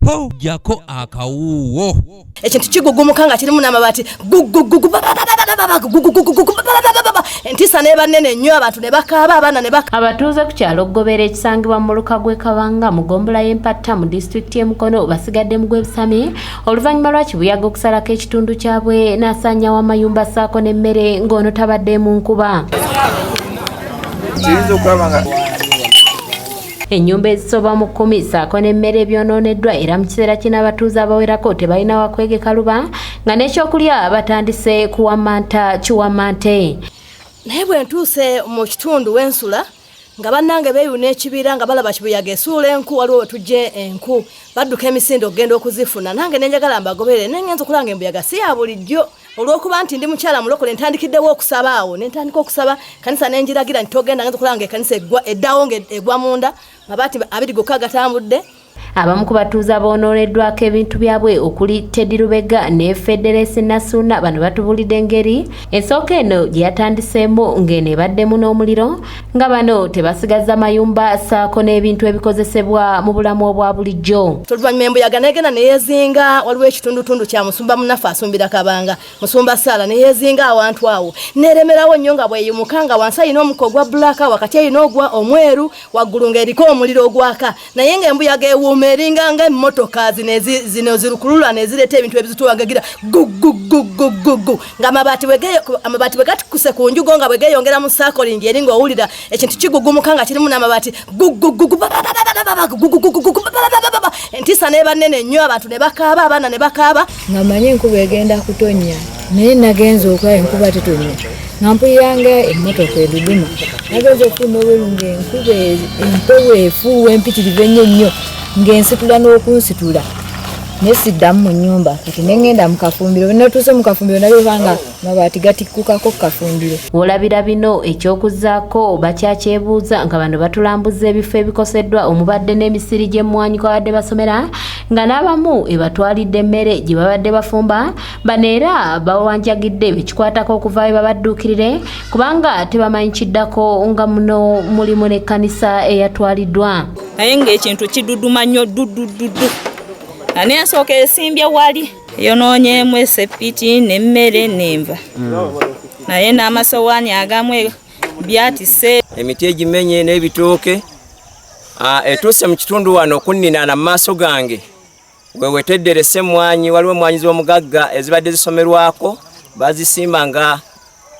po jako akawuwo ekintu kigugumuka nga kirimu n'amabaati entisa neba nene nnyo abantu ne bakaaba abaana ne baka. Abatuuze ku kyalo Ggobera ekisangibwa mu Muluka gw'e Kabanga mu ggombolola y'Empatta mu disitulikiti y'e Mukono basigadde mu gw'ebisami oluvannyuma lwa kibuyaga okusalako ekitundu kyabwe n'asaanyaawo amayumba ssaako n'emmere ng'ono tabadde mu nkuba. Ennyumba ezisoba mu 10 ssaako n'emmere ebyonooneddwa era mu kiseera kino abatuuze abawerako tebalina wakwegeka luba nga n'ekyokulya batandise kuwamanta kiwamante. Naye bwe ntuuse mu kitundu w'ensula nga bannange beeyuna ekibira nga balaba kibuyaga esuula enku waliwo we tujje enku badduka emisinde okugenda okuzifuna nange nenjagala mbagobere nengenza okulanga embuyaga si ya bulijjo olw'okuba nti ndi mukyala mulokole ntandikiddewo okusaba awo nentandika okusaba kanisa nenjiragira nti togenda ngenza okulanga ekanisa eddawo ng'egwa munda mabaati 2 gokka gatambudde. Abamu ku batuuze aboononeddwako ebintu byabwe okuli Teddy Lubega ne Federesi Nasuna bano batubulidde engeri ensooka eno gye yatandiseemu ng'eno ebaddemu n'omuliro nga bano tebasigaza mayumba ssaako n'ebintu ebikozesebwa mu bulamu obwa bulijjo. Oluvannyuma embuyaga n'egenda ne yeezinga waliwo ekitundutundu kya Musumba Munafu asumbira Kabanga Musumba Sala ne yeezinga awantu awo n'eremerawo nnyo nga bweyimuka nga wansi ayina omuko ogwa bbulaaka wakati ayina ogwa omweru waggulu ng'eriko omuliro ogwaka naye ng'embuyaga ewuuma eringa ng'emmotoka zino zirukulula ne zireeta ebintu ebizituwagagira gugugugugugu nga amabaati bwe gatikuse ku njugo nga bwe geeyongera mu saakolingi eri ng'owulira ekintu kigugumuka nga kirimu n'amabaati entisa n'eba nnene nnyo abantu ne bakaaba abaana ne bakaaba. Nga manye enkuba egenda kutonnya naye nagenza okulaba enkuba tetonnya nga mpuliranga emmotoka eduduma nagenza okufuna obweru ng'enkuba empewo efuuwa empitirivu ennyo nnyo ng'ensitula n'okunsitula nesiddamu mu nnyumba kati nengenda mu kafumbiro natuuse mu kafumbiro nalebanga mabaati gatikkukako ku kafumbiro. Olabira bino ekyokuzzaako bakyakyebuuza nga bano batulambuza ebifo ebikoseddwa omubadde n'emisiri gy'emmwanyi kwa badde basomera nga n'abamu ebatwalidde emmere gye babadde bafumba bano era bawanjagidde bekikwatako okuvaayo babadduukirire kubanga tebamanyi kiddako nga muno mulimu n'ekkanisa eyatwaliddwa. Naye ng'ekintu kiduduma nnyo dudududu ani asooka esimbye wali yonoonyeemu esepiti n'emmere n'enva naye n'amasowaani agamu byatise emiti egimenye n'ebitooke etuuse mu kitundu wano okunninaana mu maaso gange wewetedderese emmwanyi waliwo emmwanyi z'omugagga ezibadde zisomerwako bazisimba nga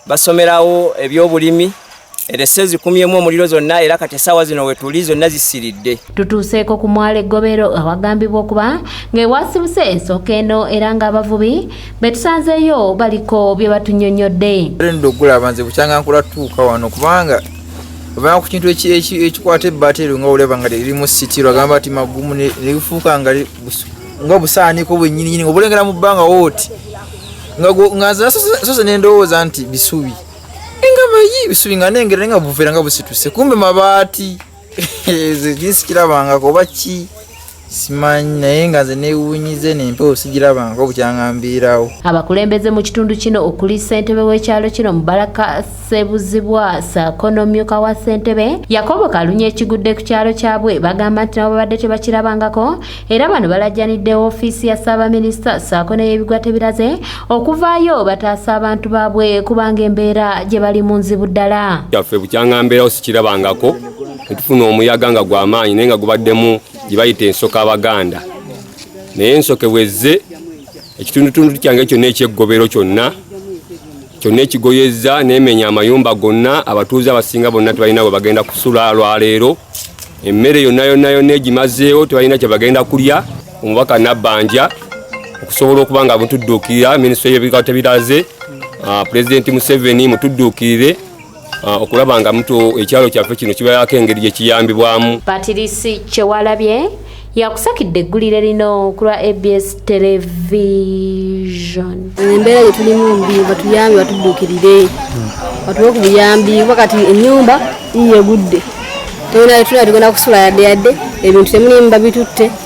basomerawo ebyobulimi erese zikumyemu omuliro zonna era kati essaawa zino wetuli zonna zisiridde. Tutuuseeko ku mwalo Ggobero awagambibwa okuba ng'ewasibuse ensooka eno era ng'abavubi be tusanzeeyo baliko bye batunnyonnyodde. Ndo okulaba nze bukyanga nkula tuuka wano kubanga ovanga ku kintu ekikwata ebbaateri nga oleba nga lirimu sitiro agamba ati magumu nebifuuka nga busaaniko bwennyininyini obulengera mu bbanga wooti nga sose nendowooza nti bisubi engabayi bisubi nga nengera nga buveera nga busituse kumbe mabaati zisikirabangako oba ki simanyi naye nga nze neewuunyize n'empewo sigirabangako bukyangambiirawo. Abakulembeze mu kitundu kino okuli ssentebe w'ekyalo kino Mubaraka Sebuzibwa ssaako n'omumyuka wa ssentebe Yakobo Kalunye ekigudde ku kyalo kyabwe bagamba nti nabo babadde tebakirabangako era bano balajjanidde woofiisi ya Ssaabaminisita ssaako n'ey'ebigwa tebiraze okuvaayo bataasa abantu baabwe kubanga embeera gye bali mu nzibu ddala. Kyaffe bukyangambiirawo sikirabangako netufuna omuyaga nga gw'amaanyi naye nga gubaddemu gye bayita ensooka Abaganda naye ensooka bwezze ekitundutundu kyange kyonna ekyeggobero kyonna ekigoyezza n'emenya amayumba gonna abatuuze abasinga bonna tebalina bwe bagenda kusula lwaleero emmere yonna egimazeewo tebalina kye bagenda kulya. Omubaka Nabbanja okusobola okuba nga mutudduukirira minisitule y'ebigwa tebiraze Pulezidenti Museveni mutudduukirire okulaba nga ekyalo kyaffe kino kibayako engeri gye kiyambibwamu. Patirisi Kyewalabye yakusakidde eggulire lino ku lwa ABS Television. Embeera gye tulimu mbi batuyambe batudduukirire batuwe ku buyambi wakati ennyumba yegudde tugenda kusula yadde ebintu temulimba bitutte.